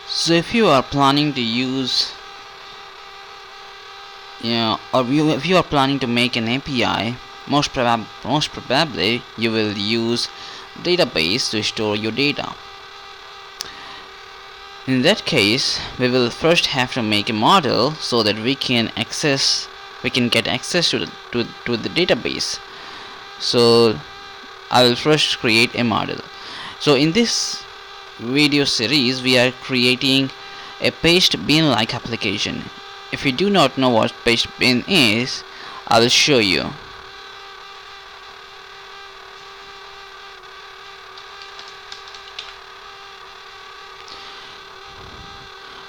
So if you are planning to use if you are planning to make an API, most probably you will use database to store your data. In that case, we will first have to make a model so that we can get access to the database. So I will first create a model. So in this video series we are creating a pastebin like application. If you do not know what pastebin is, I will show you.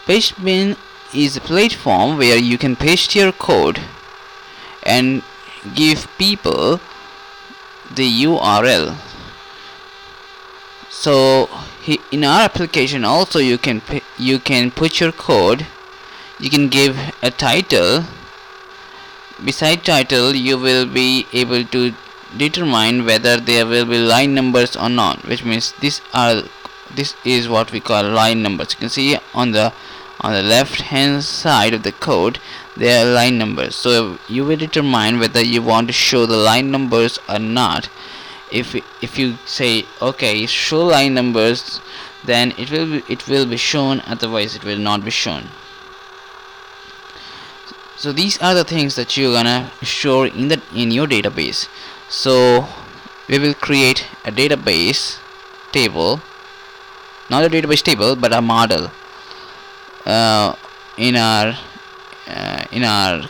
Pastebin is a platform where you can paste your code and give people the URL. So in our application also you can put your code, you can give a title. Beside title you will be able to determine whether there will be line numbers or not, which means this is what we call line numbers. You can see on the left hand side of the code there are line numbers, so you will determine whether you want to show the line numbers or not. If you say okay, show line numbers, then it will be shown, otherwise it will not be shown. So these are the things that you're gonna store in your database. So we will create a database table, not a database table but a model in our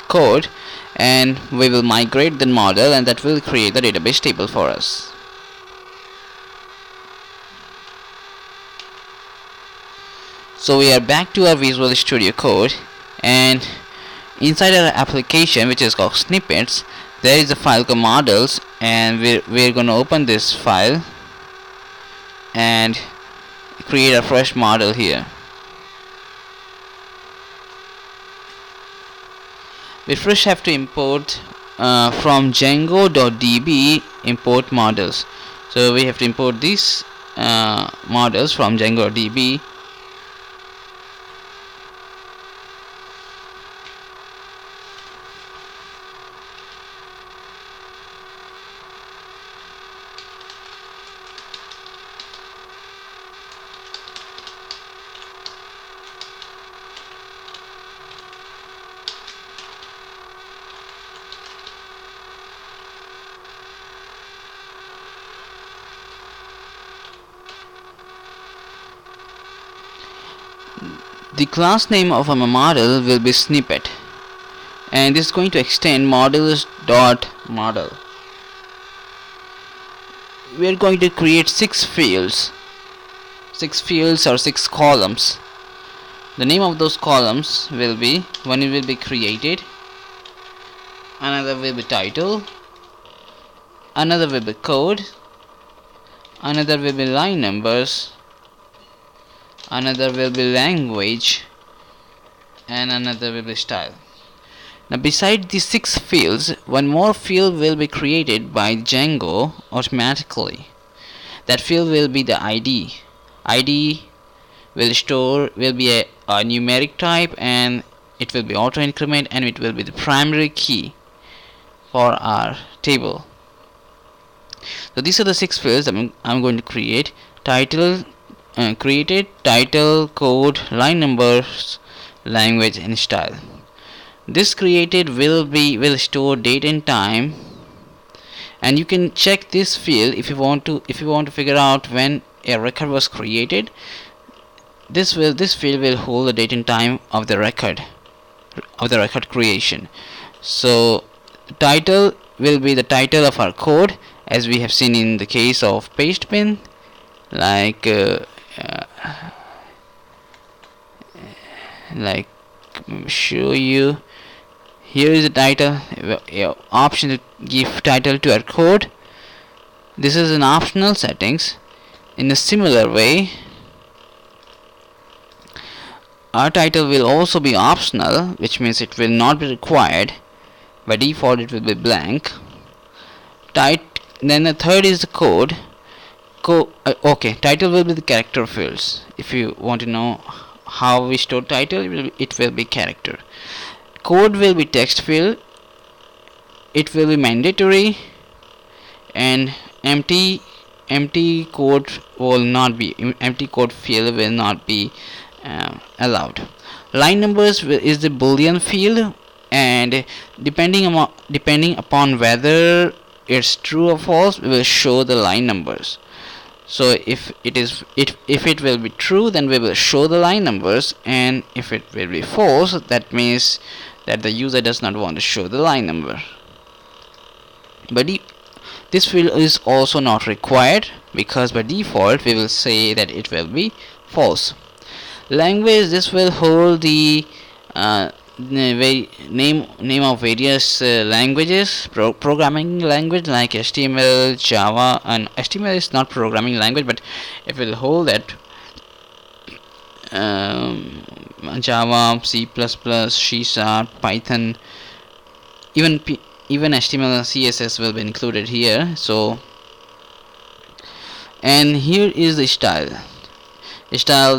code, and we will migrate the model, and that will create the database table for us. So we are back to our Visual Studio Code, and inside our application, which is called snippets, there is a file called models, and we're going to open this file and create a fresh model here. We first have to import from Django.db import models. So we have to import these models from Django.db. The class name of our model will be snippet, and this is going to extend models.model. We are going to create 6 fields or 6 columns. The name of those columns will be, one will be created, another will be title, another will be code, another will be line numbers, another will be language, and another will be style. Now beside these 6 fields, one more field will be created by Django automatically. That field will be the ID. ID will be a numeric type, and it will be auto increment, and it will be the primary key for our table. So these are the 6 fields I'm going to create. Title, created, title, code, line numbers, language, and style. This created will store date and time, and you can check this field if you want to figure out when a record was created. This field will hold the date and time of the record creation. So title will be the title of our code, as we have seen in the case of pastebin. Like show you, here is the title, option to give title to our code. This is an optional settings. In a similar way, our title will also be optional, which means it will not be required. By default it will be blank. Then the third is the code. Okay, title will be the character fields. If you want to know how we store title, it will be character. Code will be text field, it will be mandatory, and empty code will not be empty code field will not be allowed. Line numbers is the boolean field, and depending upon whether it's true or false, we will show the line numbers. So if it will be true, then we will show the line numbers, and if it will be false, that means that the user does not want to show the line number. But this field is also not required, because by default we will say that it will be false. Language, this will hold the name of various languages, programming language like HTML, Java, and HTML is not programming language, but it will hold that Java, C++, C#, Python, even HTML and CSS will be included here. So, and here is the style.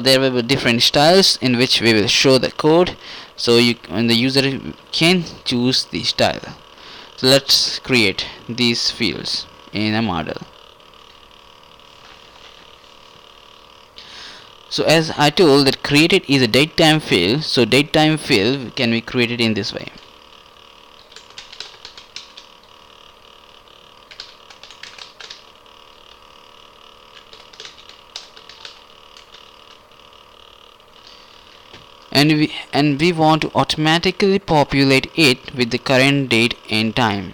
There will be different styles in which we will show the code, so when the user can choose the style. So let's create these fields in a model. So as I told that created is a datetime field, so datetime field can be created in this way. And we want to automatically populate it with the current date and time.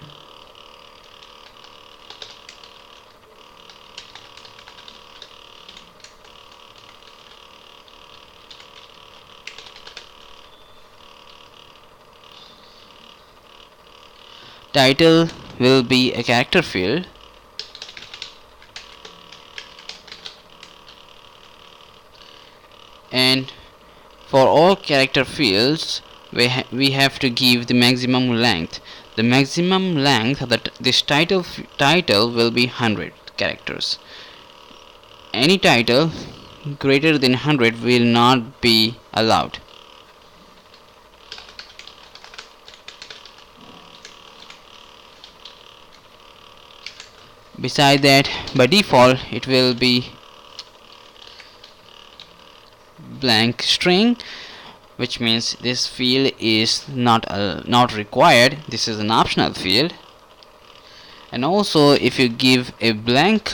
Title will be a character field, and for all character fields we have to give the maximum length. The maximum length of this title will be 100 characters. Any title greater than 100 will not be allowed. Besides that, by default it will be blank string, which means this field is not required. This is an optional field. And also if you give a blank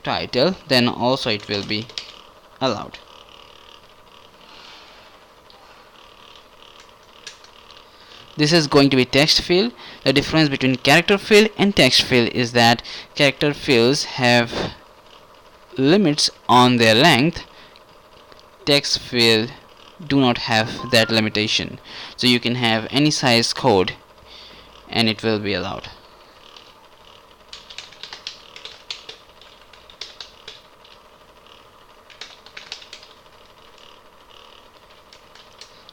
title, then also it will be allowed. This is going to be text field. The difference between character field and text field is that character fields have limits on their length. Text field do not have that limitation, so you can have any size code and it will be allowed.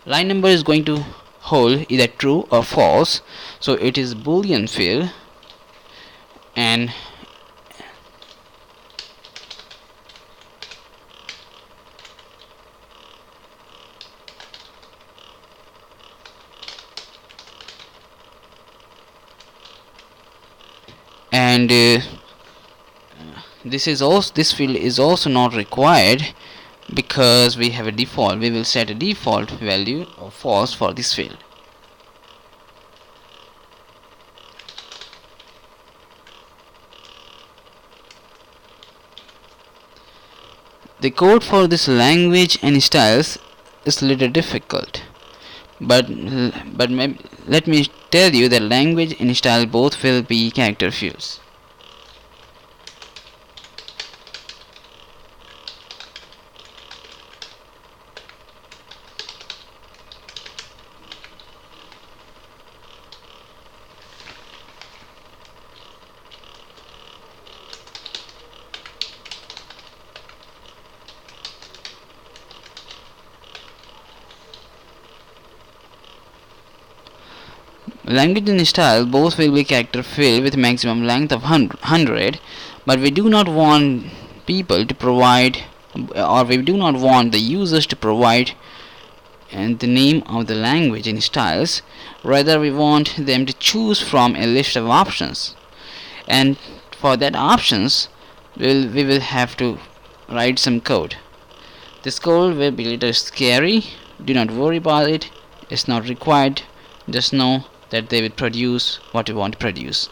Line number is going to hold either true or false, so it is boolean field. And this field is also not required, because we have a default. We will set a default value of false for this field. The code for this language and styles is a little difficult, but let me tell you that language and style both will be character fields. Language and style both will be character field with maximum length of 100, but we do not want people to provide or we do not want the users to provide and the name of the language in styles. Rather, we want them to choose from a list of options, and for that options we will have to write some code. This code will be a little scary. Do not worry about it. It's not required. Just know that they will produce what you want to produce.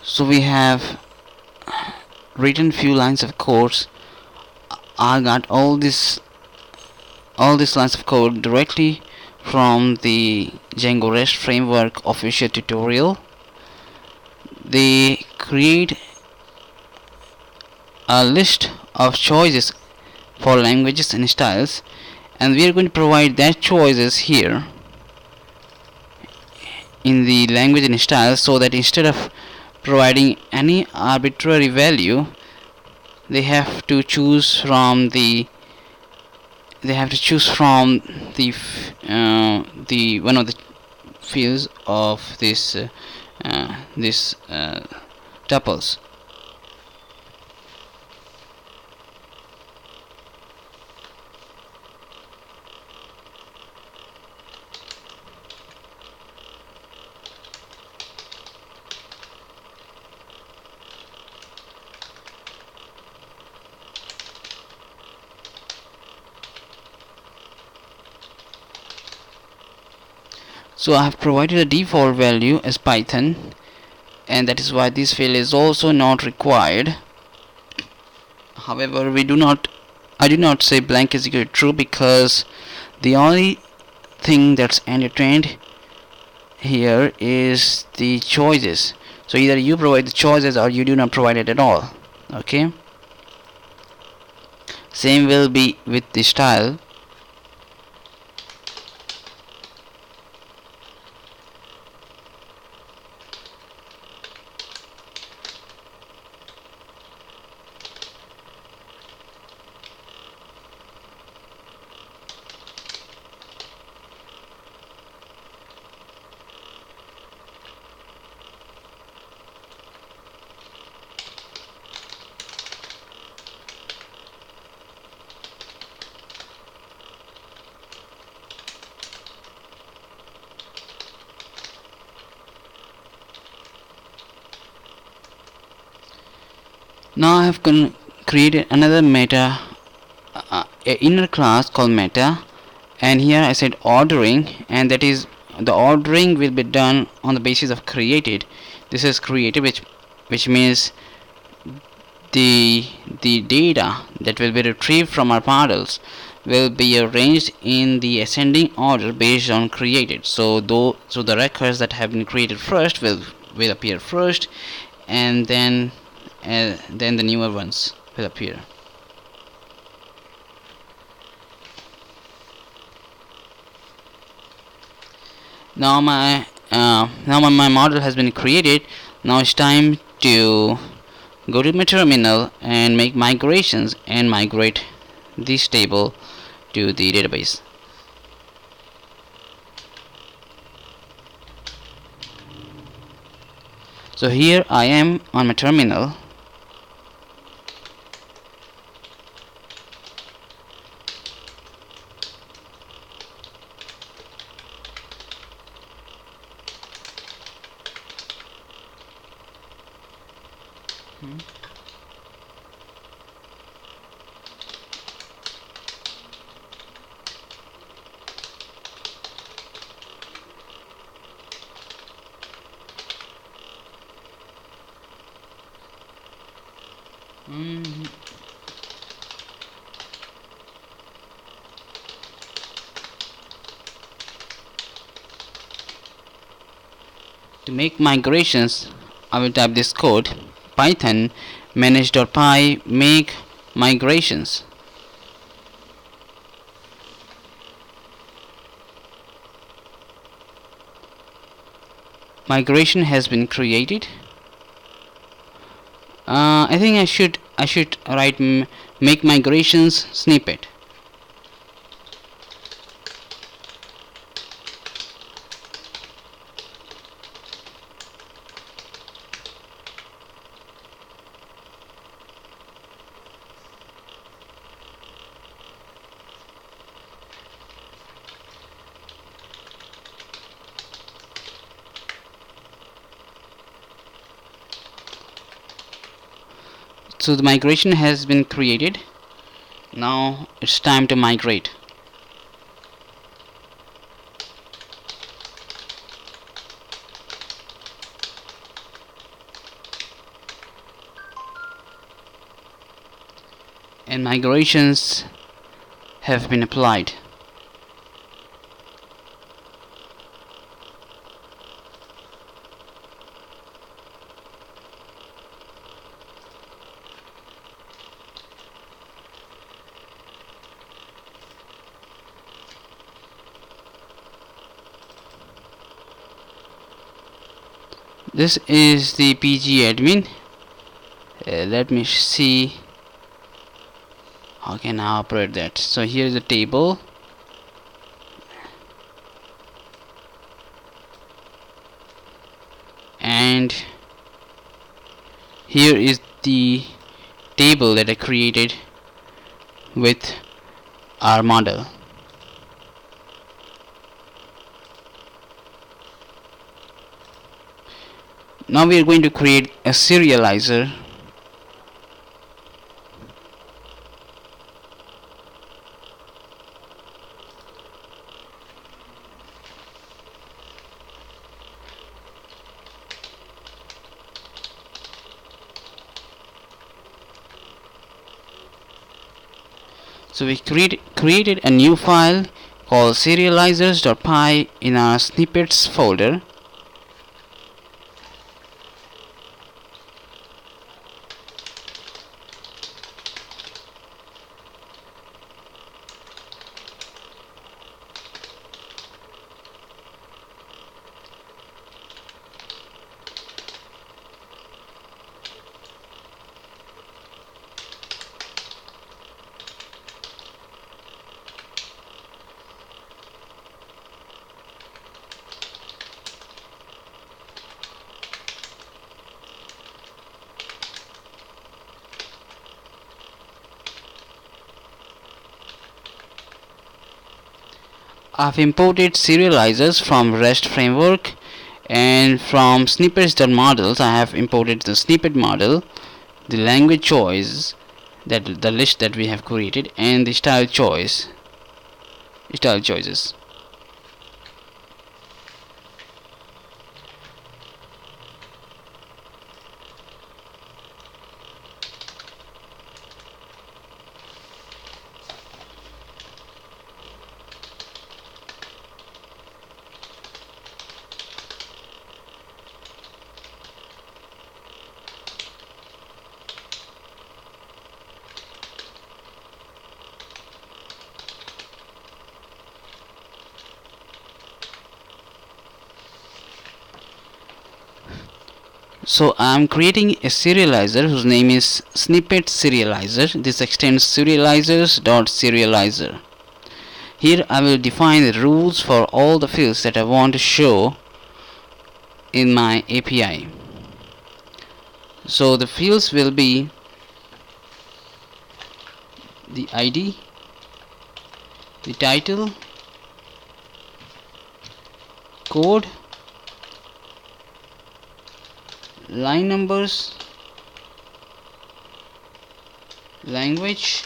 So we have written few lines of codes. I got all these lines of code directly from the Django Rest Framework official tutorial. They create a list of choices for languages and styles, and we are going to provide that choices here in the language and style, so that instead of providing any arbitrary value, they have to choose from the one of the fields of this tuples. So I have provided a default value as Python, and that is why this field is also not required. However, I do not say blank is equal to true, because the only thing that's entertained here is the choices. So either you provide the choices or you do not provide it at all. Okay. Same will be with the style. Now I have created another meta inner class called meta, and here I said ordering, and that is the ordering will be done on the basis of created. This is created, which means the data that will be retrieved from our models will be arranged in the ascending order based on created. So the records that have been created first will appear first, and then the newer ones will appear. Now my model has been created. Now it's time to go to my terminal and make migrations and migrate this table to the database. So here I am on my terminal. To make migrations, I will type this code: python manage.py make migrations. Migration has been created. I think I should write make migrations snippet. So the migration has been created. Now it's time to migrate. And migrations have been applied. This is the PG admin. Let me see how can I operate that. So here is the table, and here is the table that I created with our model. Now we are going to create a serializer. So we created a new file called serializers.py in our snippets folder. I've imported serializers from Rest Framework, and from snippets.models I have imported the snippet model, the language choice, that the list that we have created, and the style choices. So I'm creating a serializer whose name is snippet serializer. This extends serializers.serializer. Here I will define the rules for all the fields that I want to show in my API. So the fields will be the ID, the title, code, line numbers, language,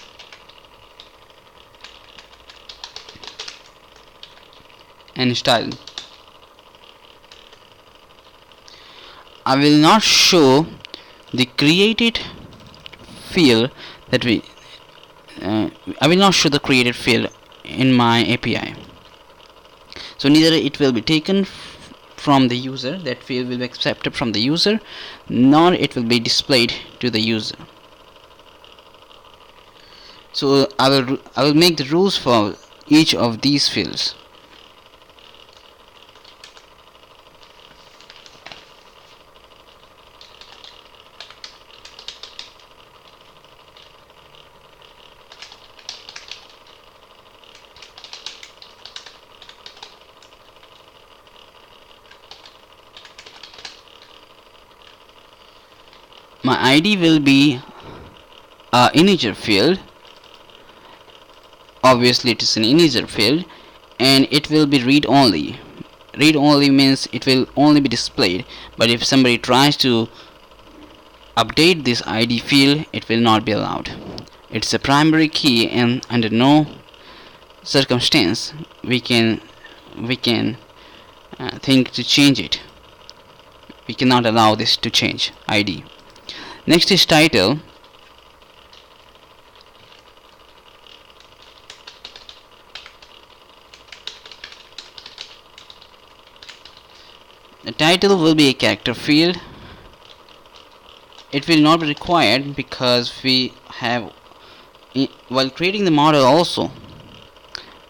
and style. I will not show the created field that I will not show the created field in my API. So neither it will be taken from the user, that field will be accepted from the user, nor it will be displayed to the user. So I will make the rules for each of these fields. My ID will be an integer field. Obviously it is an integer field, and it will be read only. Read only means it will only be displayed, but if somebody tries to update this ID field, it will not be allowed. It's a primary key, and under no circumstance we can think to change it. We cannot allow this to change ID. Next is title. The title will be a character field. It will not be required because we have, while creating the model also,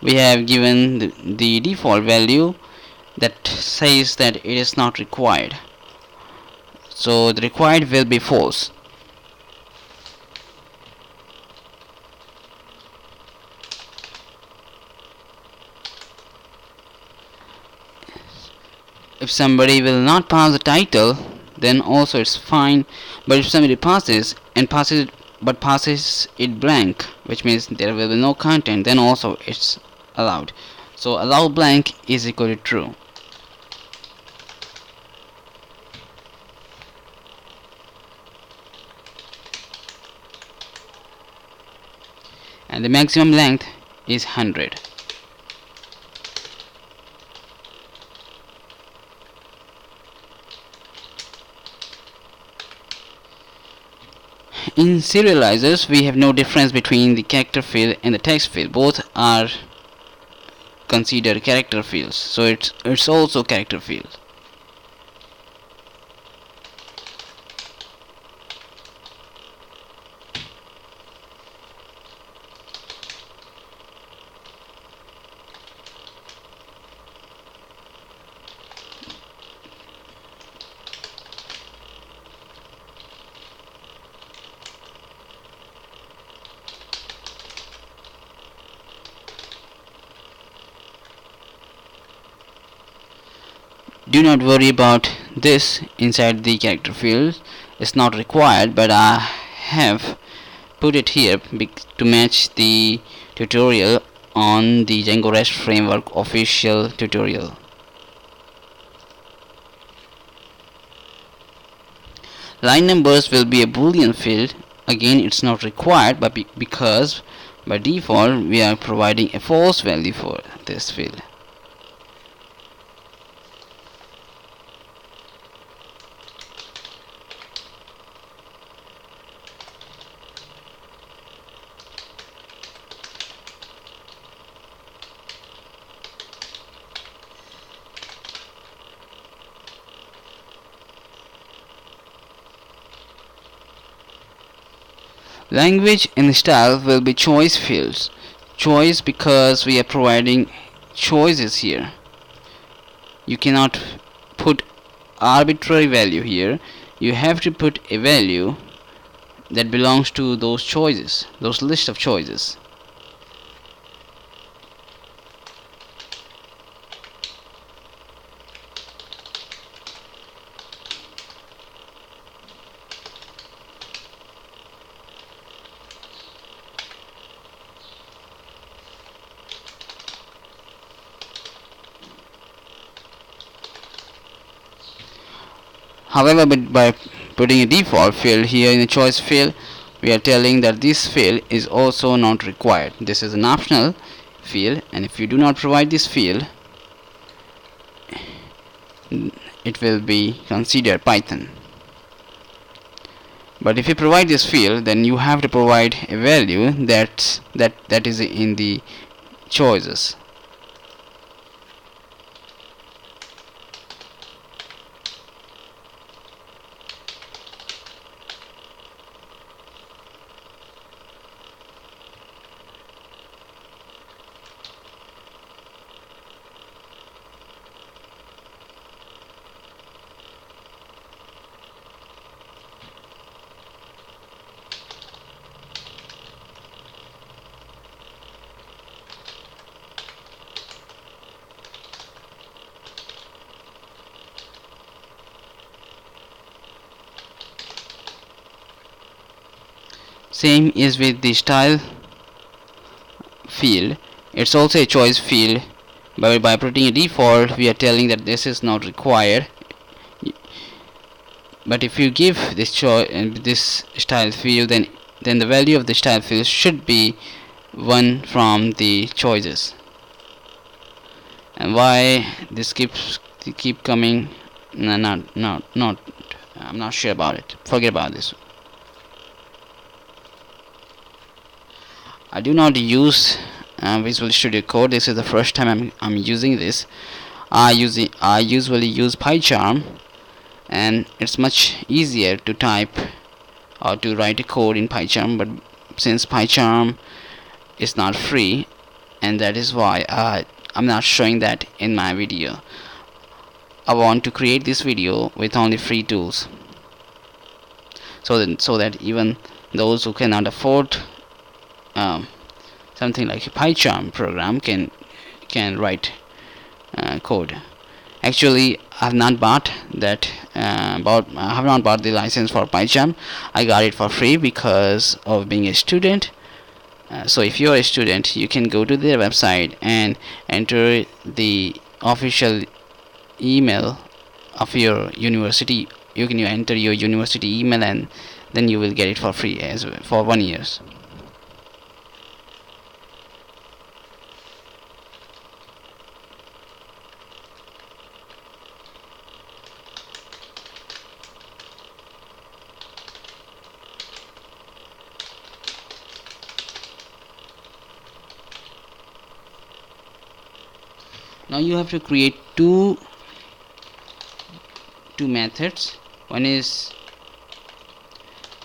we have given the default value that says that it is not required. So the required will be false. If somebody will not pass the title, then also it's fine. But if somebody passes it blank, which means there will be no content, then also it's allowed. So allow blank is equal to true. And the maximum length is 100. In serializers, we have no difference between the character field and the text field. Both are considered character fields, so it's also character field. Do not worry about this inside the character field. It's not required, but I have put it here to match the tutorial on the Django Rest Framework official tutorial. Line numbers will be a boolean field. Again, it's not required, but because by default we are providing a false value for this field. Language and style will be choice fields. Choice because we are providing choices here. You cannot put arbitrary value here. You have to put a value that belongs to those choices, those list of choices. However, by putting a default field here in the choice field, we are telling that this field is also not required. This is an optional field, and if you do not provide this field, it will be considered Python. But if you provide this field, then you have to provide a value that is in the choices. Same is with the style field. It's also a choice field, but by putting a default we are telling that this is not required. But if you give this this style field, then the value of the style field should be one from the choices. And why this keep coming? No, not. I'm not sure about it. Forget about this. I do not use Visual Studio Code. This is the first time I'm using this. I usually use PyCharm, and it's much easier to type or to write a code in PyCharm. But since PyCharm is not free, and that is why I'm not showing that in my video. I want to create this video with only free tools, so that even those who cannot afford something like a PyCharm program can write code. Actually, I have not bought that. I have not bought the license for PyCharm. I got it for free because of being a student. So if you are a student, you can go to their website and enter the official email of your university. You can enter your university email, and then you will get it for free as well for 1 year. Now you have to create two methods. One is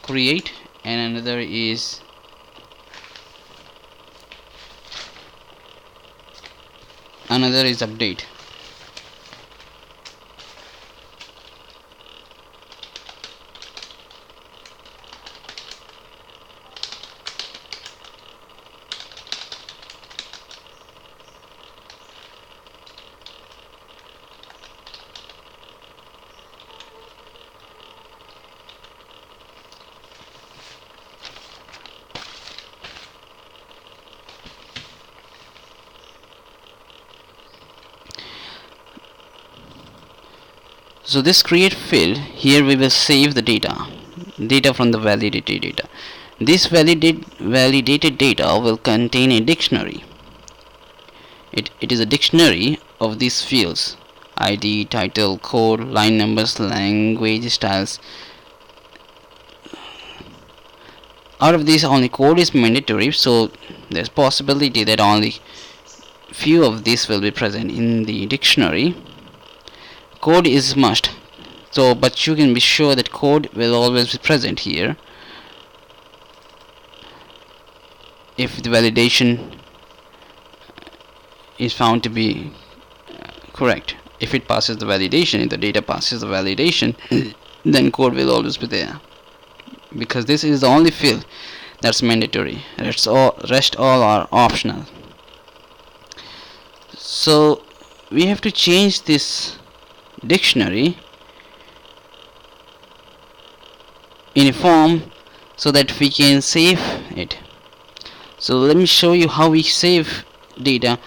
create and another is update. So this create field, here we will save the data from the validated data. This validated data will contain a dictionary. It is a dictionary of these fields: ID, title, code, line numbers, language styles. Out of these, only code is mandatory, so there's possibility that only few of these will be present in the dictionary. Code is must, so but you can be sure that code will always be present here if the validation is found to be correct. If it passes the validation, if the data passes the validation, then code will always be there, because this is the only field that's mandatory. Rest all are optional. So we have to change this dictionary in a form so that we can save it. So let me show you how we save data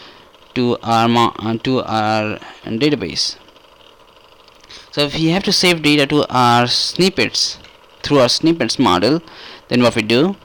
to our database. So if we have to save data to our snippets through our snippets model, then what we do,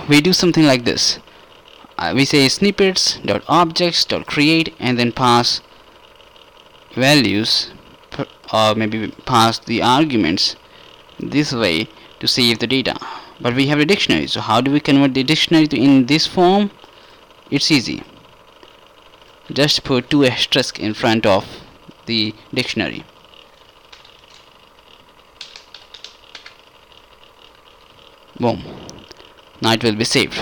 we do something like this. We say snippets.objects.create and then pass values or maybe pass the arguments this way to save the data. But we have a dictionary, so how do we convert the dictionary in this form? It's easy. Just put 2 asterisks in front of the dictionary. Boom. Now it will be saved.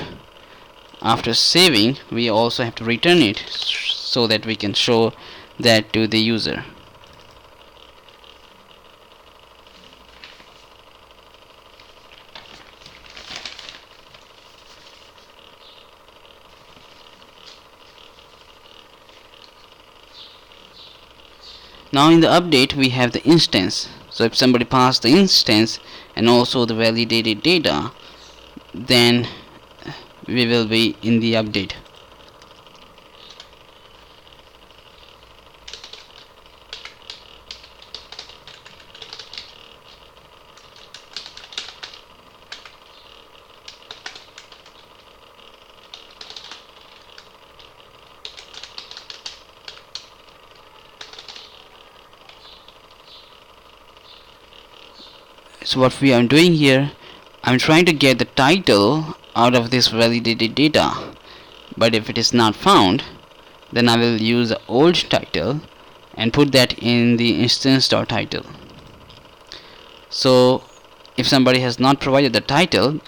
After saving, we also have to return it so that we can show that to the user. Now in the update we have the instance. So if somebody passed the instance and also the validated data, then we will be in the update. So what we are doing here, I'm trying to get the title out of this validated data, but if it is not found, then I will use the old title and put that in the instance.title. So if somebody has not provided the title,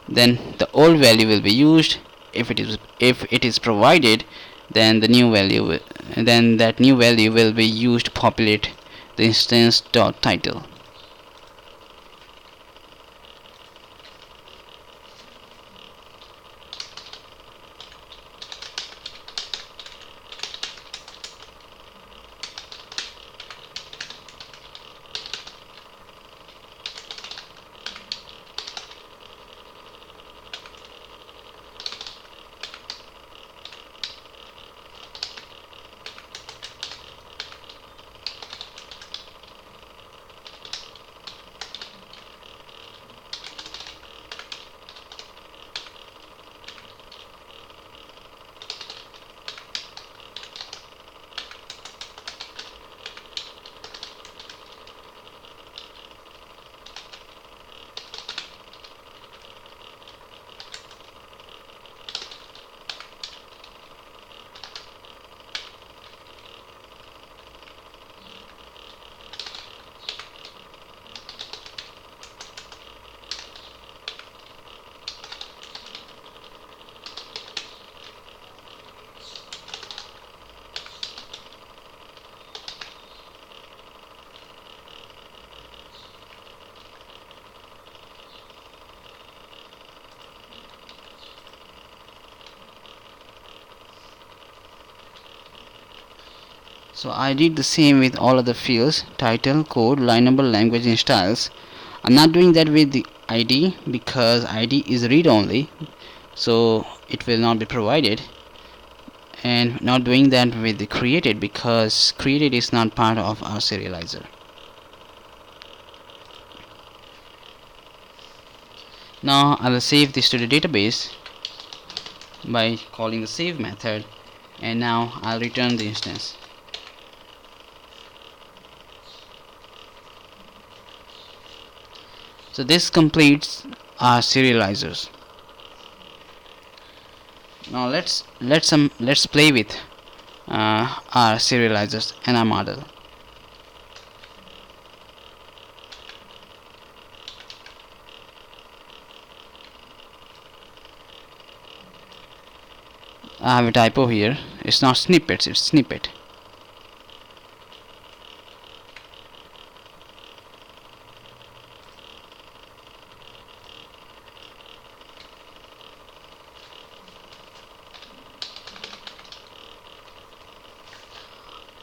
then the old value will be used. If it is provided, then the new value that new value will be used to populate the instance.title. So I did the same with all other fields: title, code, line number, language, and styles. I'm not doing that with the ID because ID is read only, so it will not be provided, and not doing that with the created because created is not part of our serializer. Now I will save this to the database by calling the save method, and now I'll return the instance. So this completes our serializers. Now let's play with our serializers and our model. I have a typo here. It's not snippets, it's snippet.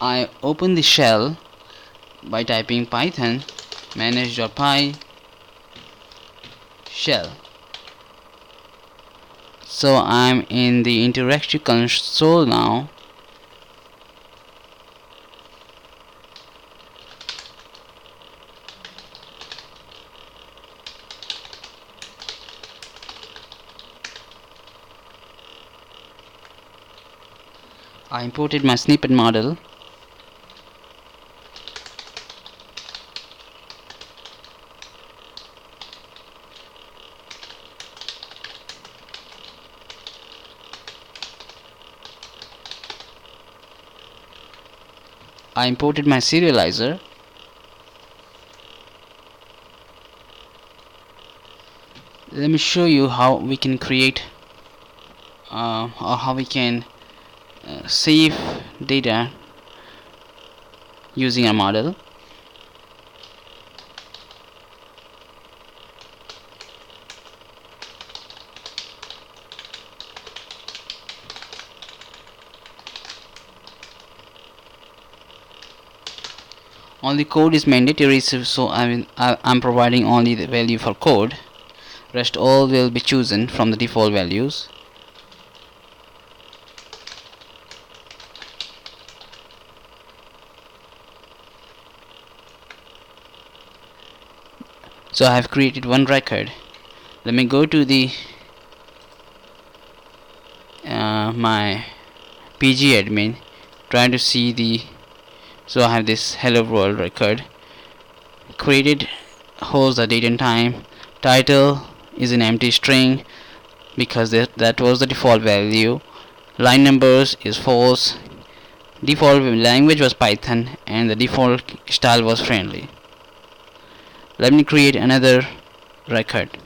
I open the shell by typing python manage.py shell. So I'm in the interactive console now. I imported my snippet model. I imported my serializer. Let me show you how we can create or how we can save data using a model. Only code is mandatory, so I'm providing only the value for code. Rest all will be chosen from the default values. So I have created one record. Let me go to the my PG admin, try to see the. So I have this hello world record. Created holds the date and time. Title is an empty string because that was the default value. Line numbers is false. Default language was Python and the default style was friendly. Let me create another record.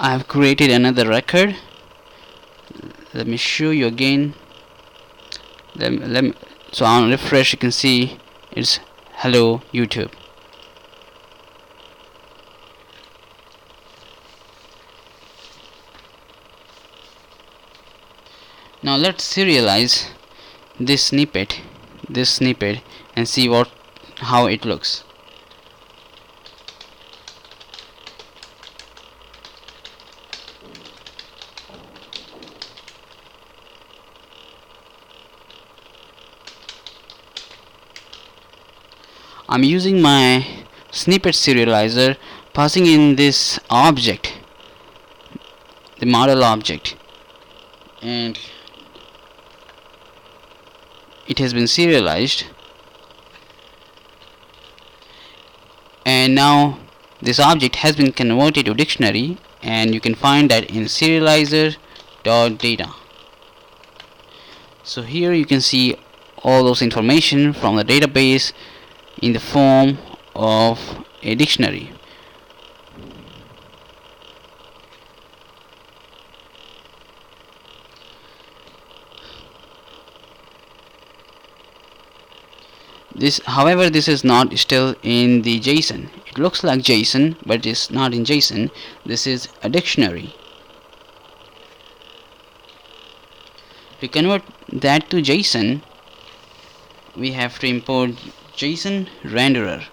I have created another record. Let me show you again. So on refresh you can see it's hello YouTube. Now let's serialize this snippet and see how it looks. I'm using my snippet serializer, passing in this object, the model object, and it has been serialized. And now this object has been converted to dictionary, and you can find that in serializer.data. So here you can see all those information from the database in the form of a dictionary. However, this is not still in the JSON. It looks like JSON, but it's not in JSON. This is a dictionary. To convert that to JSON, we have to import JSON renderer.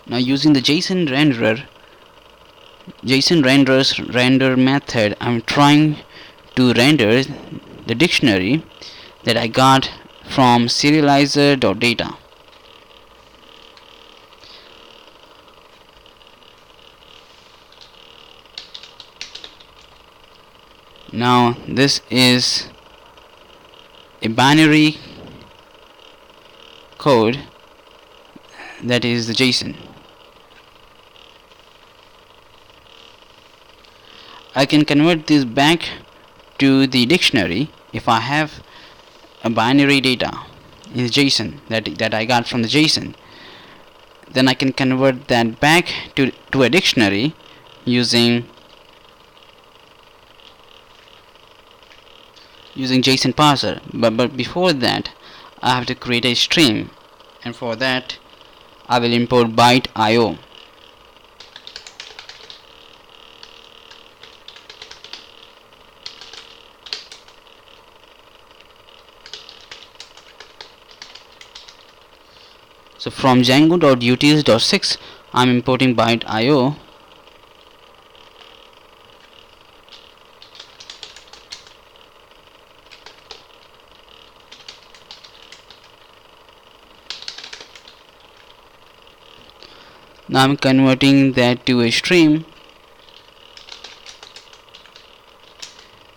Now using the JSON renderer's render method, I'm trying to render the dictionary that I got from serializer.data. Now this is a binary code, that is the JSON. I can convert this back to the dictionary if I have a binary data in JSON that I got from the JSON. Then I can convert that back to a dictionary using Json Parser. But before that, I have to create a stream, and for that I will import byte.io. So from Django.utils.6, I'm importing byte.io. Now I'm converting that to a stream,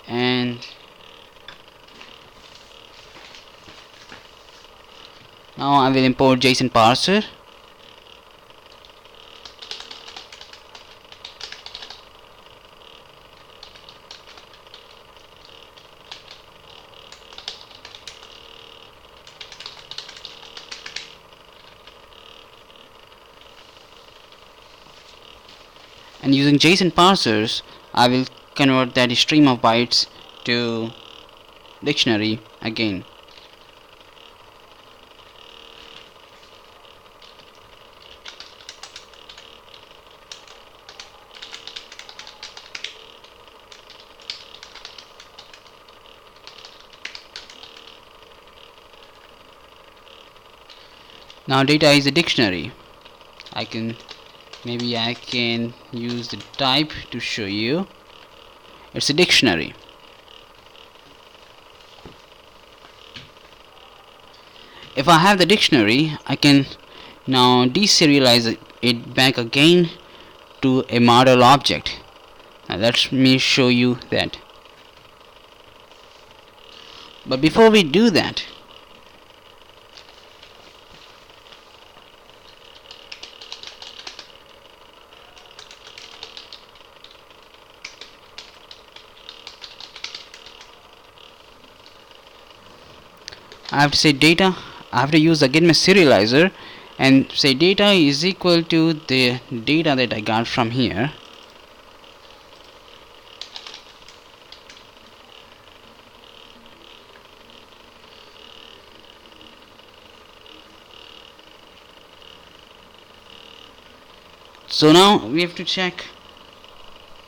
and now I will import Json Parser. And using Json parsers, I will convert that stream of bytes to dictionary again. Now data is a dictionary. Maybe I can use the type to show you. It's a dictionary. If I have the dictionary, I can now deserialize it back again to a model object. Now let me show you that. But before we do that, I have to say data. I have to use again my serializer and say data is equal to the data that I got from here. So now we have to check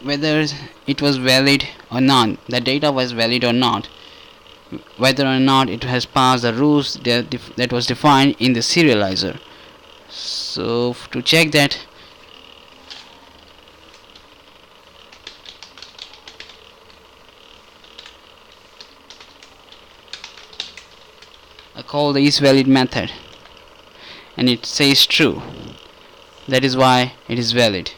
whether it was valid or not, the data was valid or not, whether or not it has passed the rules that was defined in the serializer. So to check that, I call the isValid method and it says true. That is why it is valid.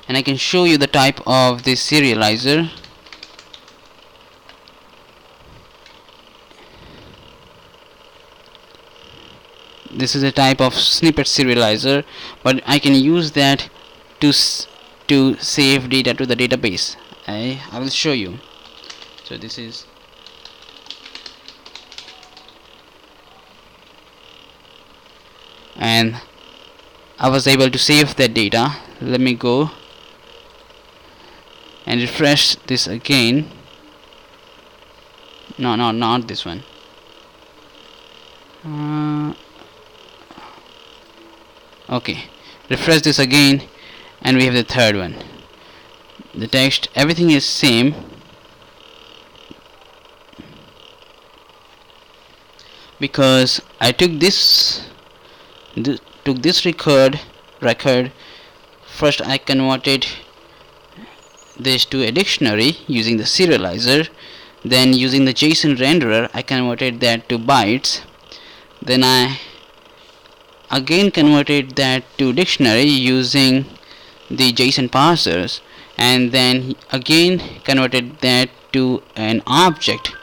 And I can show you the type of this serializer. This is a type of snippet serializer, but I can use that to save data to the database. I will show you. So this is and I was able to save that data. Let me go and refresh this again. No, not this one. Okay, refresh this again and we have the third one. The text, everything is same, because I took this record. First I converted this to a dictionary using the serializer. Then using the JSON renderer I converted that to bytes. Then I again converted that to dictionary using the Json parsers, and then again converted that to an object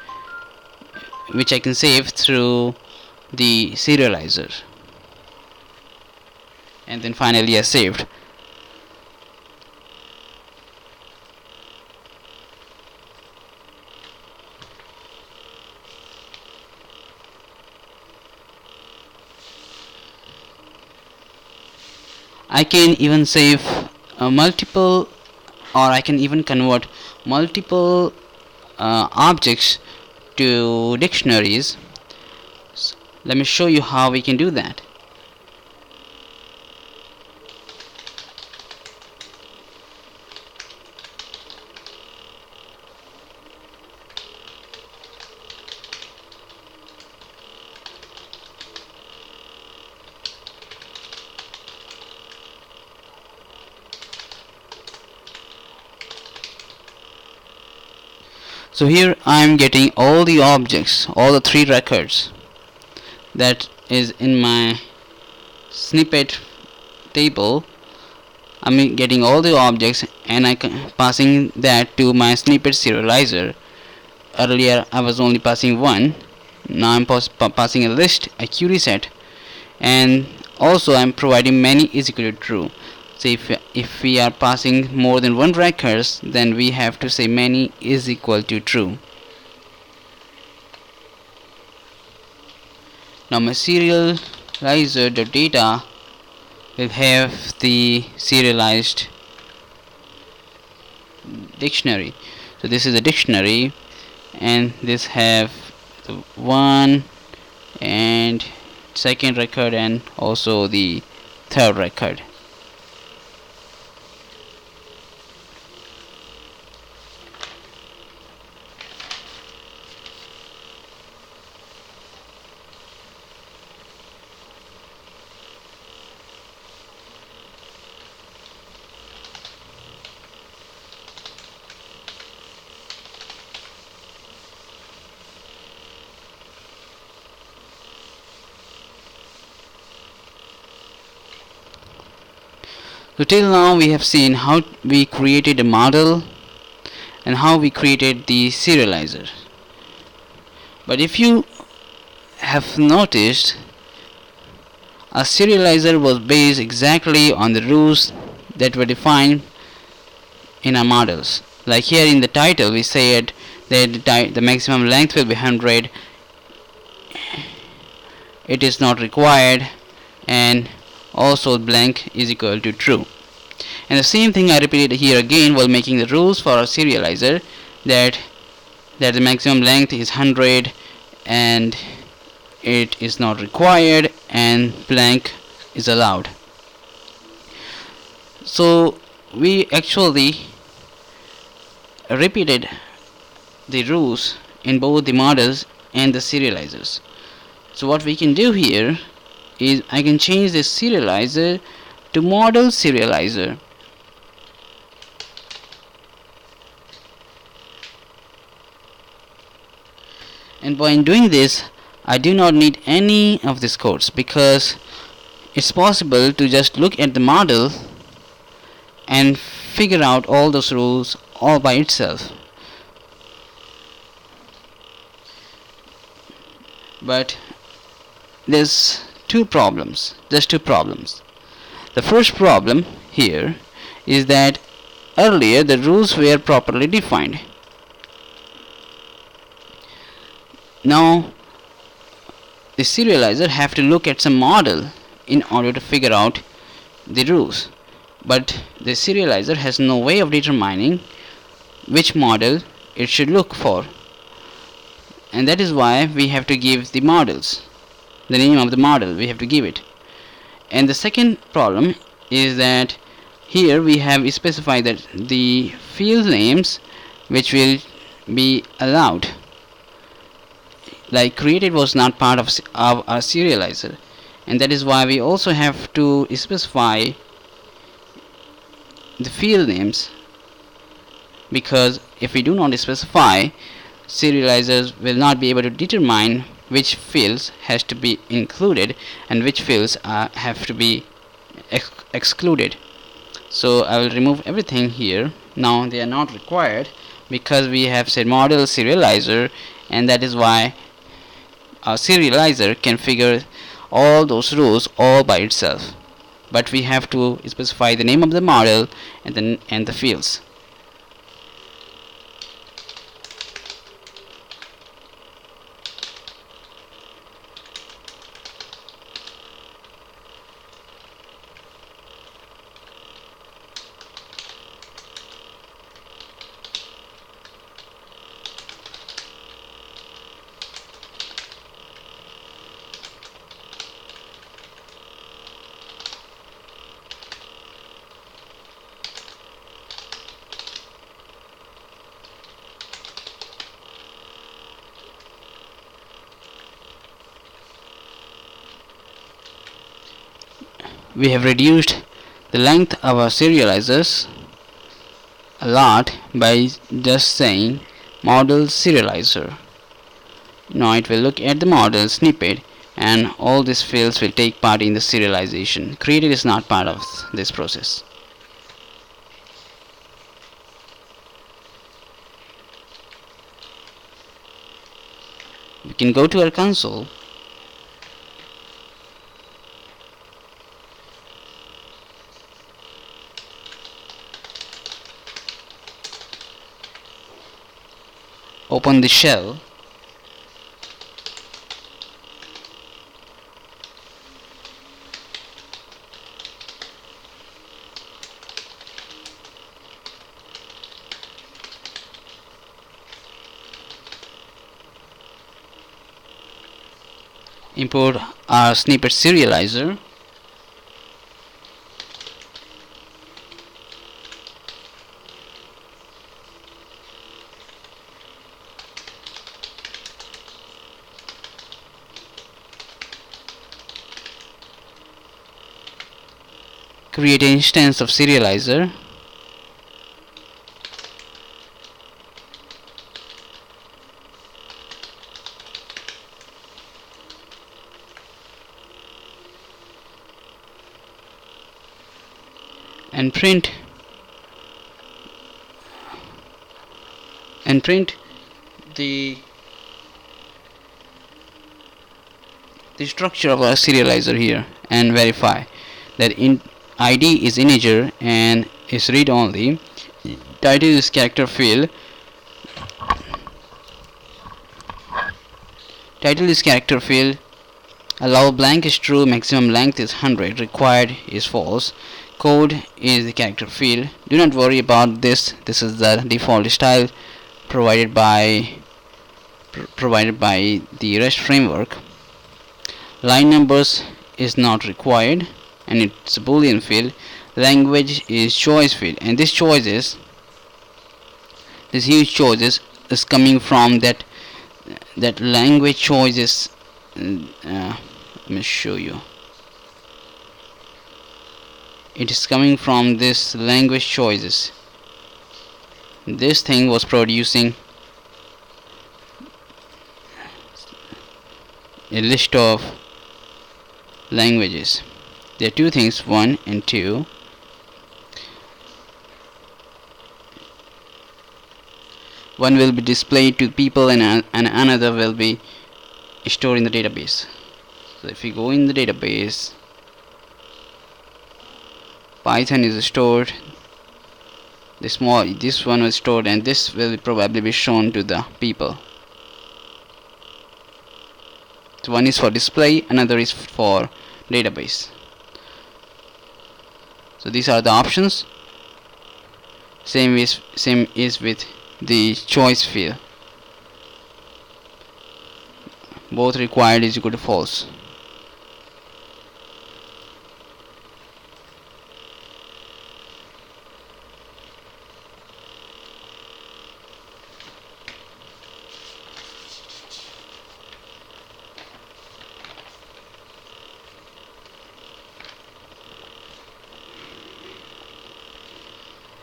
which I can save through the serializer, and then finally I saved. I can even save multiple, or I can even convert multiple objects to dictionaries. So let me show you how we can do that. So here I am getting all the objects, all the 3 records that is in my snippet table. I'm getting all the objects and I can passing that to my snippet serializer. Earlier I was only passing one. Now I'm passing a list, a query set, and also I'm providing many is equal to true. So if we are passing more than one records, then we have to say many is equal to true. Now my serializer.data will have the serialized dictionary. So this is a dictionary, and this have the 1 and second record and also the third record. So till now we have seen how we created a model and how we created the serializer. But if you have noticed, a serializer was based exactly on the rules that were defined in our models. Like here in the title we said that the maximum length will be 100, it is not required, and also blank is equal to true. And the same thing I repeated here again while making the rules for our serializer, that the maximum length is 100 and it is not required and blank is allowed. So we actually repeated the rows in both the models and the serializers. So what we can do here is I can change this serializer to model serializer. And by doing this, I do not need any of these codes, because it's possible to just look at the model and figure out all those rules all by itself. But there's just two problems. The first problem here is that earlier the rules were properly defined. Now the serializer have to look at some model in order to figure out the rules, but the serializer has no way of determining which model it should look for, and that is why we have to give the models the name of the model. We have to give it. And the second problem is that here we have specified that the field names which will be allowed, like created, was not part of our serializer, and that is why we also have to specify the field names, because if we do not specify, serializers will not be able to determine which fields has to be included and which fields have to be excluded. So I will remove everything here. Now they are not required because we have said model serializer, and that is why a serializer can figure all those rules all by itself, but we have to specify the name of the model and the fields. We have reduced the length of our serializers a lot by just saying model serializer. Now it will look at the model snippet, and all these fields will take part in the serialization. Created is not part of this process. We can go to our console . Open the shell . Import our snippet serializer . Create an instance of serializer . And print the structure of our serializer here, and verify that ID is integer and is read only. Title is character field. Title is character field. Allow blank is true. Maximum length is 100. Required is false. Code is the character field. Do not worry about this. This is the default style provided by the Rest framework. Line numbers is not required, and it's a boolean field. Language is choice field, and this huge choice is is coming from that language choices. Let me show you. It is coming from this language choices. This thing was producing a list of languages. There are two things, 1 and 2. One will be displayed to people and another will be stored in the database. So if we go in the database, Python is stored. This one was stored, and this will probably be shown to the people. So one is for display, another is for database. So these are the options. Same is with the choice field. Both required is equal to false.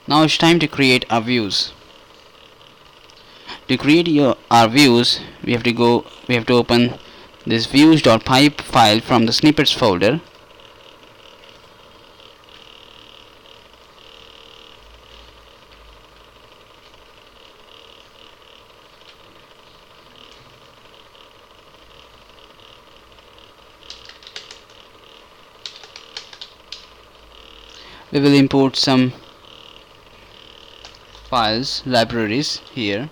Now it's time to create our views. To create our views, we have to open this views.py file from the snippets folder. We will import some files, libraries here.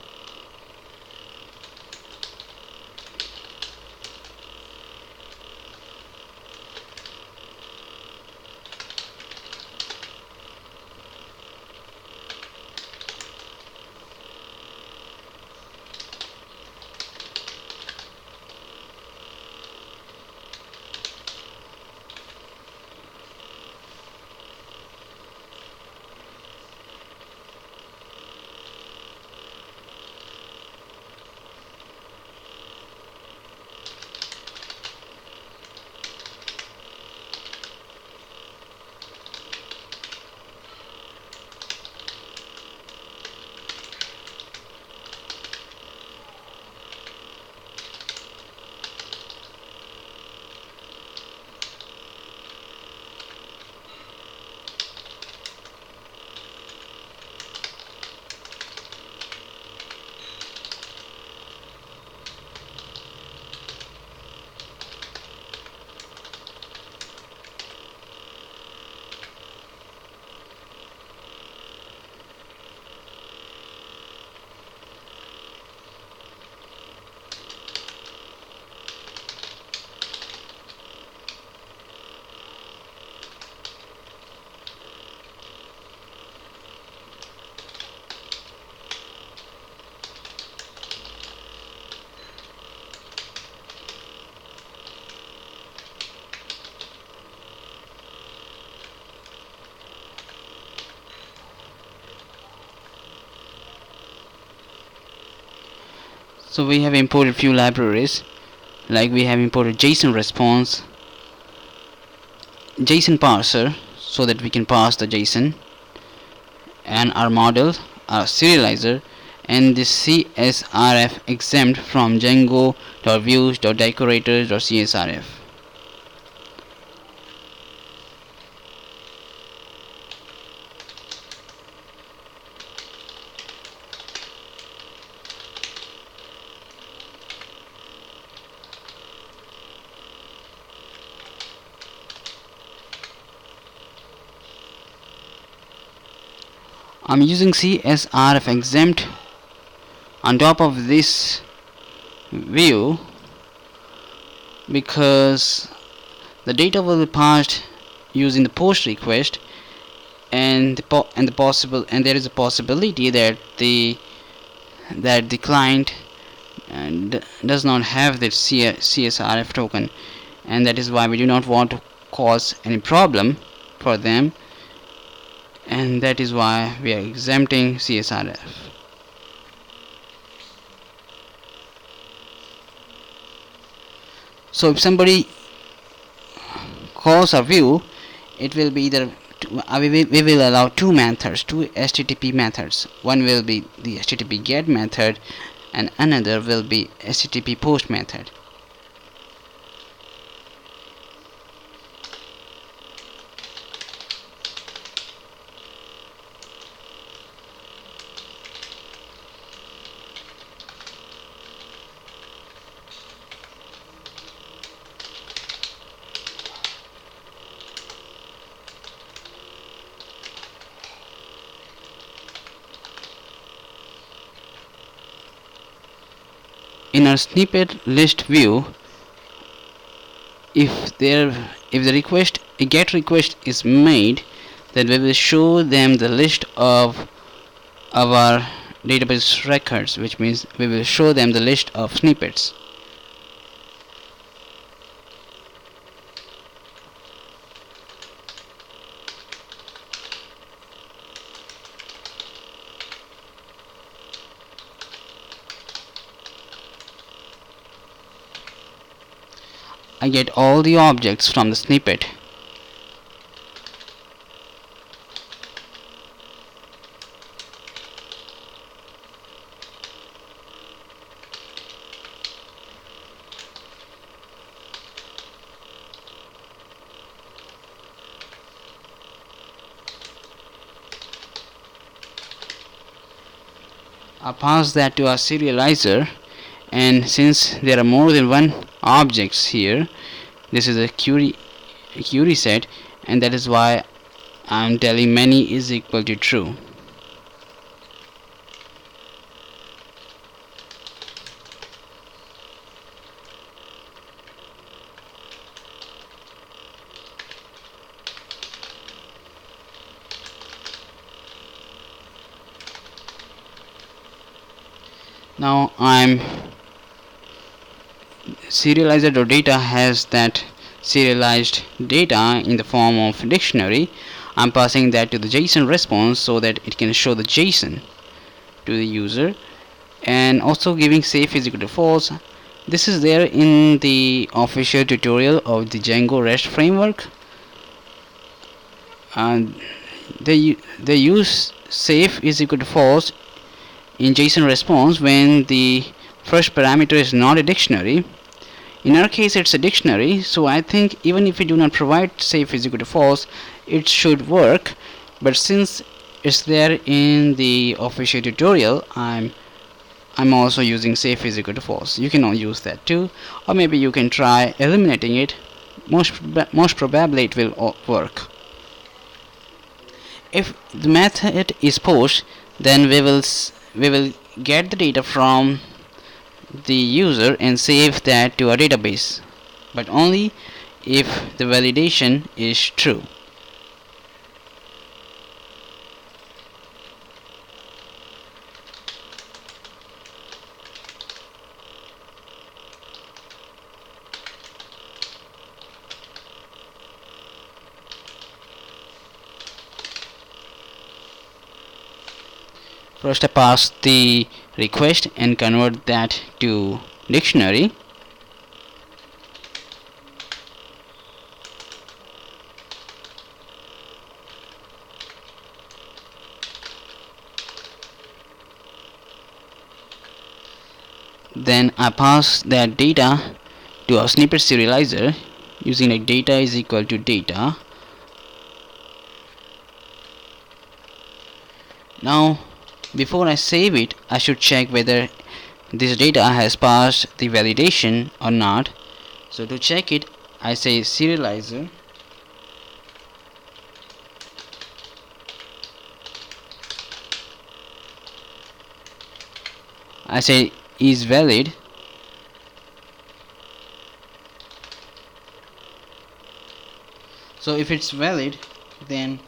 So we have imported few libraries, like we have imported Json response, Json Parser, so that we can parse the JSON, and our model, our serializer, and this CSRF exempt from Django.views.decorators.csrf. I'm using CSRF exempt on top of this view because the data will be parsed using the post request, and there is a possibility that the client does not have that CSRF token, and that is why we do not want to cause any problem for them, and that is why we are exempting CSRF. So if somebody calls a view, it will be either we will allow two methods, two HTTP methods. One will be the HTTP GET method and another will be HTTP POST method. In our snippet list view, if the request, a GET request is made, then we will show them the list of our database records, which means we will show them the list of snippets. I get all the objects from the snippet. I pass that to our serializer, and since there are more than one objects here, this is a query set, and that is why I'm telling many is equal to true. Now serializer.data has that serialized data in the form of dictionary. I'm passing that to the JSON response so that it can show the JSON to the user, and also giving safe is equal to false. This is there in the official tutorial of the Django Rest Framework, and they use safe is equal to false in JSON response when the first parameter is not a dictionary. In our case it's a dictionary, so I think even if we do not provide safe is equal to false, it should work. But since it's there in the official tutorial, I'm also using safe is equal to false. You can all use that too, or maybe you can try eliminating it. Most probably it will work. If the method is post, then we will get the data from the user and save that to our database, but only if the validation is true. First I pass the request and convert that to dictionary. Then I pass that data to our snippet serializer using like data is equal to data. Now before I save it, I should check whether this data has passed the validation or not. So to check it, I say serializer I say is valid. So if it's valid, then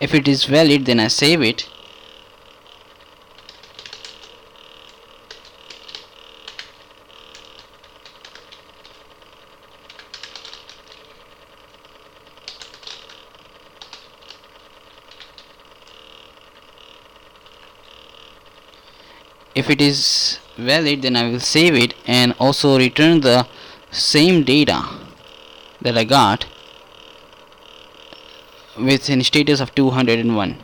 if it is valid, then I save it. If it is valid, then I will save it and also return the same data that I got with a status of 201.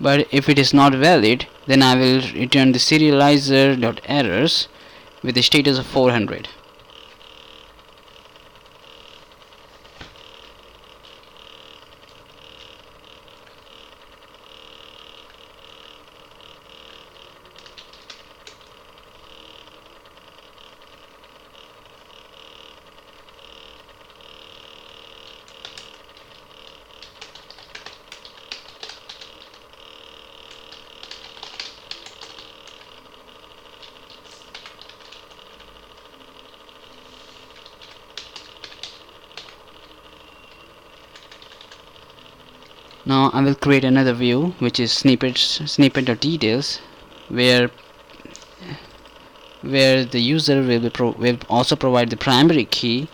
But if it is not valid, then I will return the serializer.errors with a status of 400. Now I will create another view which is snippet.details, where the user will also provide the primary key.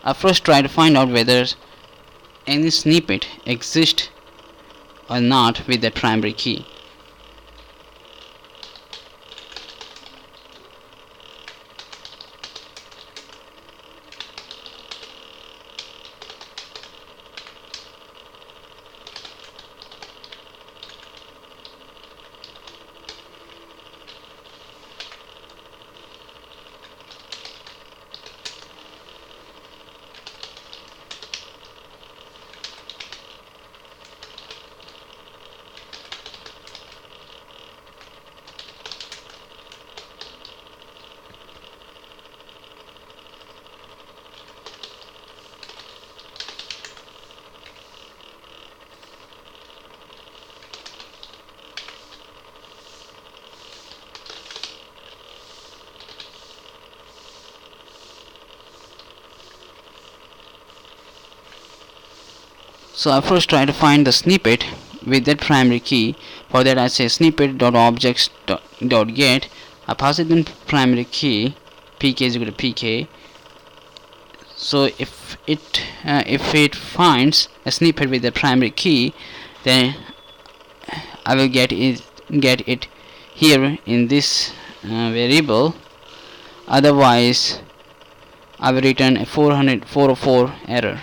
I first try to find out whether any snippet exists or not with that primary key. So I first try to find the snippet with that primary key. For that I say snippet.objects.get. I pass it in primary key, pk is equal to pk. So if it finds a snippet with the primary key, then I will get it here in this variable. Otherwise I will return a 404 error.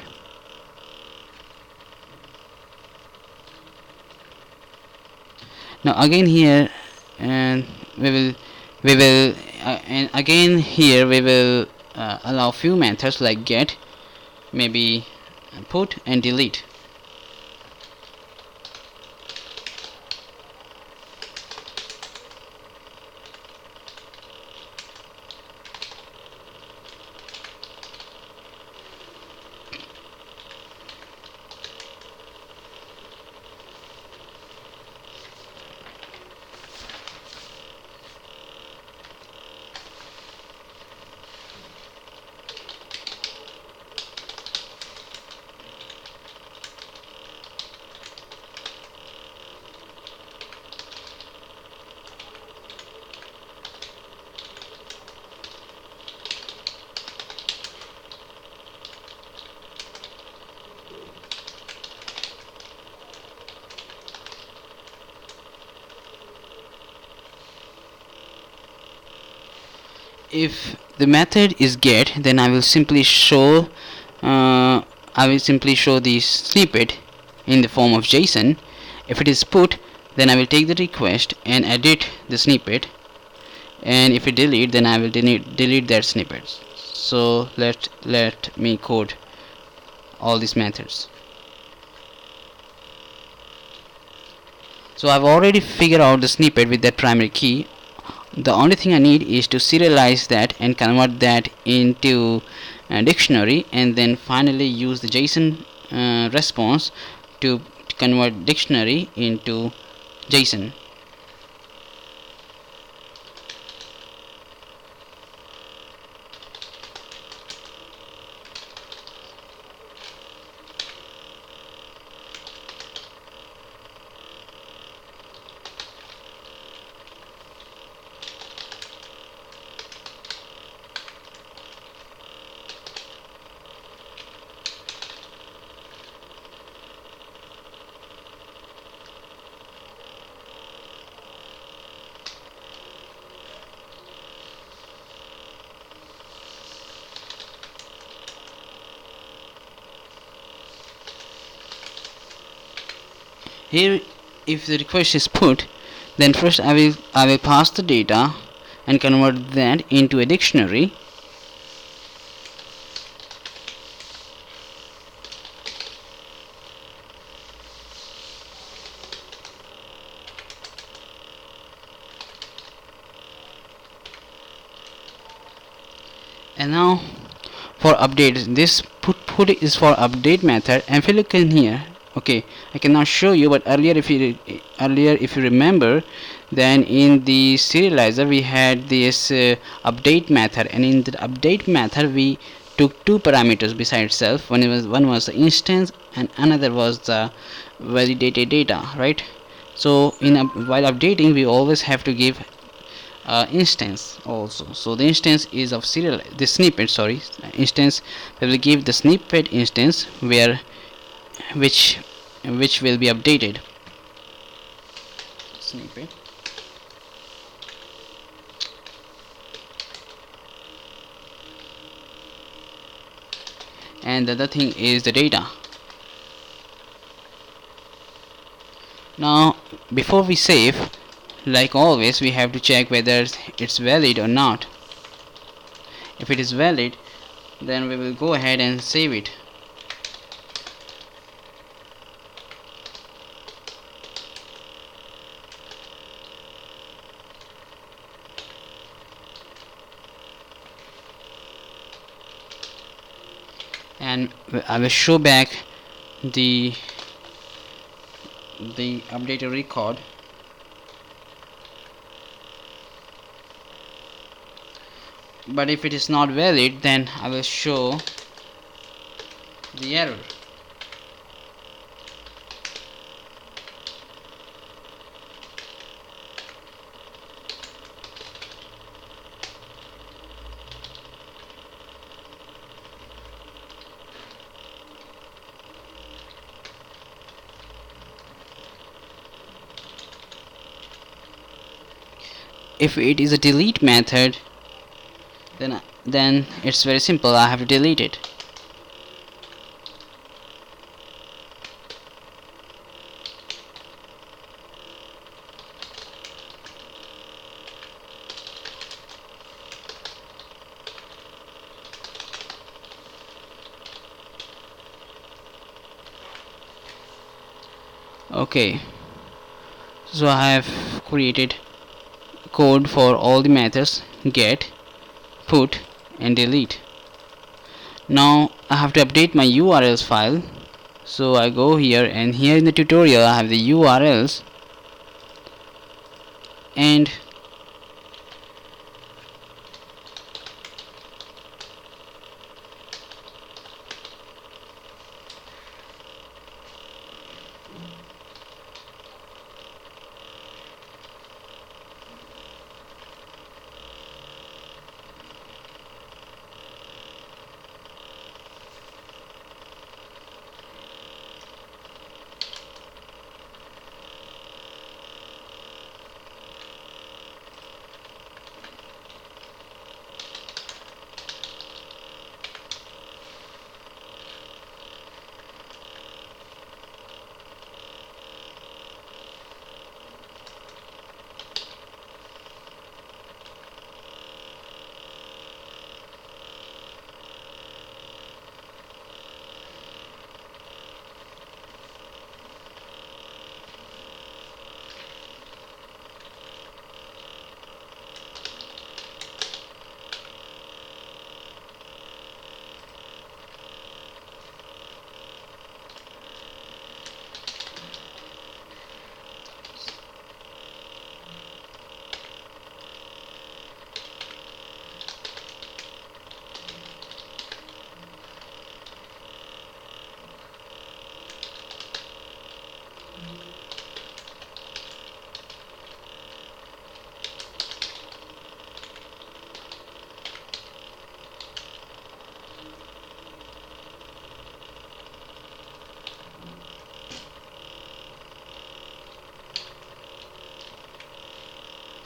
Now again here, and we will allow few methods like get, maybe put and delete. If the method is get, then I will simply show the snippet in the form of JSON. If it is put, then I will take the request and edit the snippet, and if it delete, then I will delete that snippet. So let me code all these methods. So I've already figured out the snippet with that primary key. The only thing I need is to serialize that and convert that into a dictionary, and then finally use the JSON response to convert dictionary into JSON. Here, if the request is put, then first I will pass the data and convert that into a dictionary. And now for update, this put is for update method. And if you look in here, okay, I cannot show you, but earlier if you remember, then in the serializer we had this update method, and in the update method we took two parameters besides self. One was the instance and another was the validated data, right? So while updating we always have to give instance also. So the instance is of the snippet, sorry, instance. We will give the snippet instance which will be updated. Snippet. And the other thing is the data. Now before we save, like always, we have to check whether it's valid or not. If it is valid, then we will go ahead and save it. And I will show back the updated record. But if it is not valid, then I will show the error. If it is a delete method, then it's very simple. I have to delete it. Okay, so I have created code for all the methods get, put and delete. Now I have to update my URLs file. So I go here, and here in the tutorial I have the URLs, and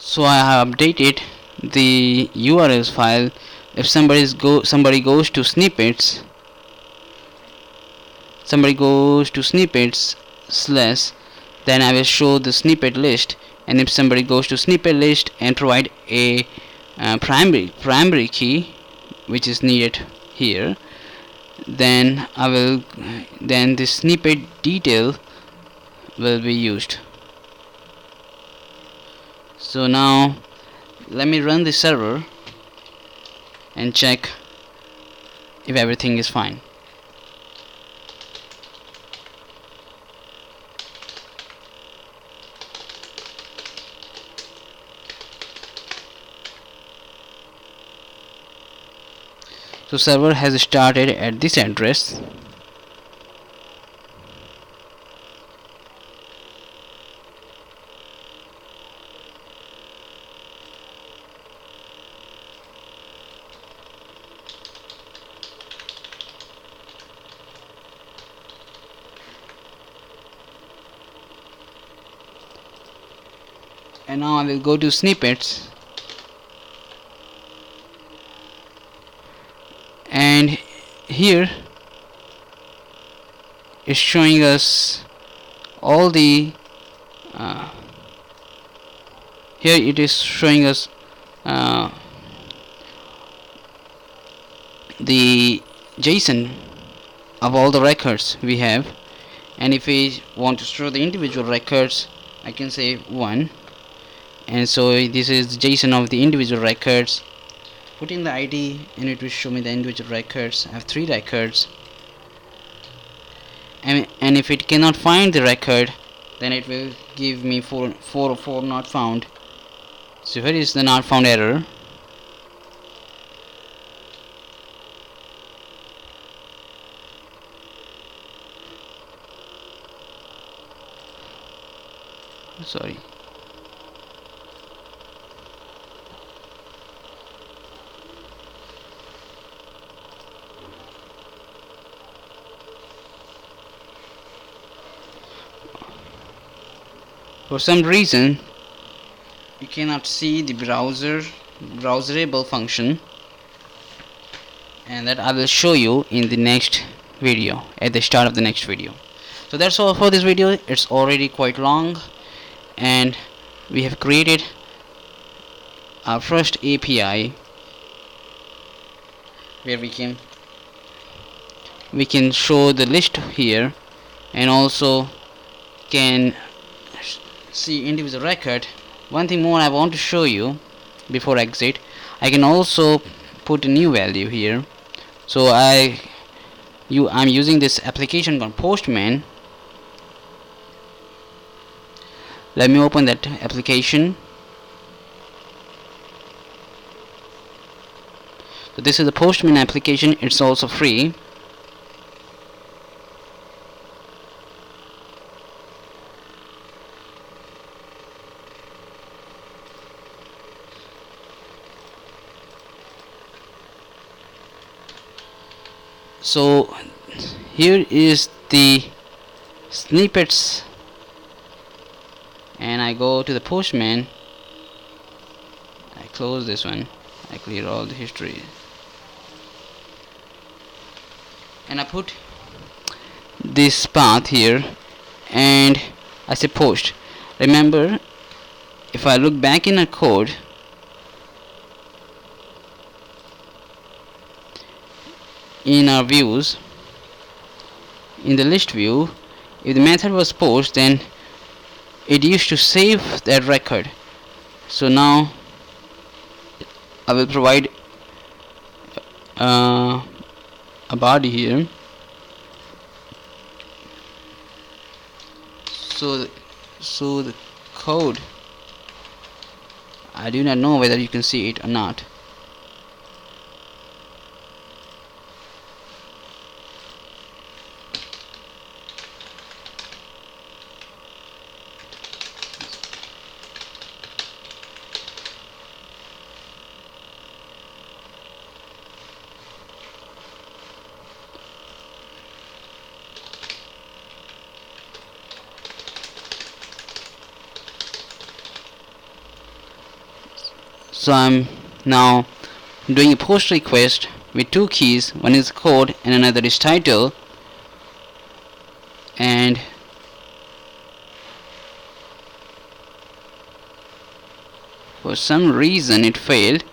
so I have updated the URLs file. If somebody goes to snippets, then I will show the snippet list, and if somebody goes to snippet list and provide a primary key which is needed here, then the snippet detail will be used. So now let me run the server and check if everything is fine. So server has started at this address. And now I will go to snippets, and here it's showing us all the here it is showing us the JSON of all the records we have, and if we want to store the individual records, I can say 1, and so this is the JSON of the individual records. Put in the ID and it will show me the individual records. I have 3 records, and if it cannot find the record, then it will give me 4 not found. So here is the not found error. Sorry. For some reason you cannot see the browserable function, and that I will show you in the next video, at the start of the next video. So that's all for this video. It's already quite long, and we have created our first API where we can show the list here, and also can see individual record. One thing more I want to show you before exit, I can also put a new value here. So I'm using this application called Postman. Let me open that application. So this is the Postman application. It's also free. So here is the snippets, and I go to the Postman, I close this one, I clear all the history, and I put this path here, and I say post. Remember, if I look back in our code, in our views, in the list view, if the method was post, then it used to save that record. So now I will provide a body here. So the code, I do not know whether you can see it or not. So I'm now doing a post request with 2 keys. One is code and another is title, and For some reason it failed.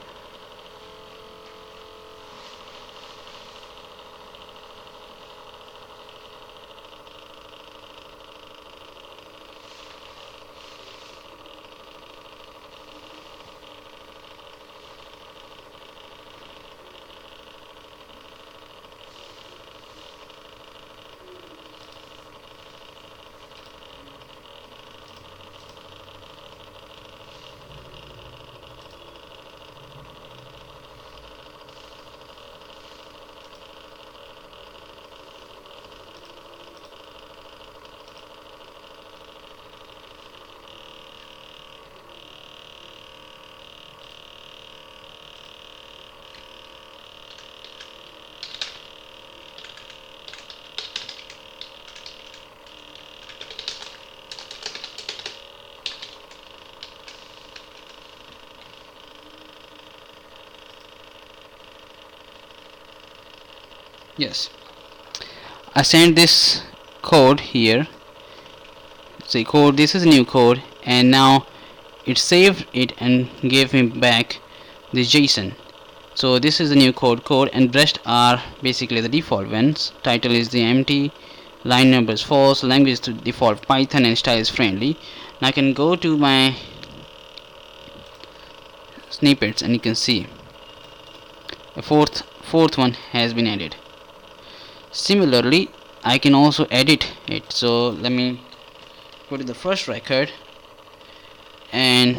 Yes, I sent this code here. See code, this is new code, and now it saved it and gave me back the JSON. So this is the new code, and rest are basically the default ones. Title is the empty, line number is false, language is the default Python, and style is friendly. Now I can go to my snippets and you can see a fourth one has been added. Similarly, I can also edit it. So let me go to the first record, and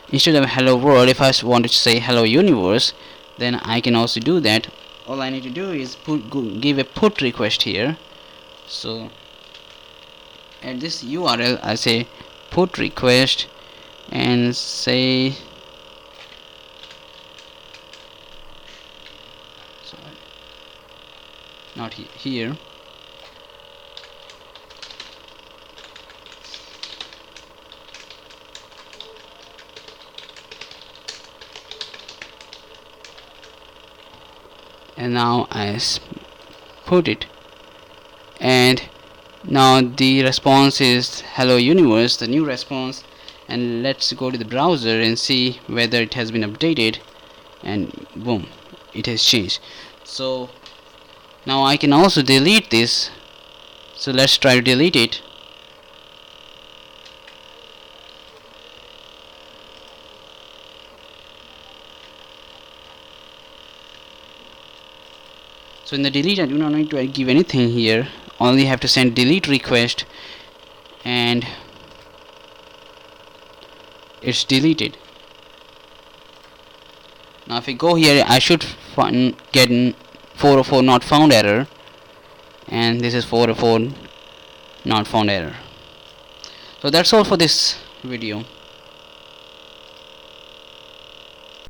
instead of hello world, if I want to say hello universe, then I can also do that. All I need to do is give a put request here. So at this URL I say put request and say not here. And now I put it, and now the response is hello universe, the new response. And let's go to the browser and see whether it has been updated, and boom, it has changed. So now I can also delete this. So let's try to delete it. So in the delete, I do not need to give anything here, only have to send delete request, and it's deleted. Now if I go here, I should get 404 not found error, and this is 404 not found error. So that's all for this video.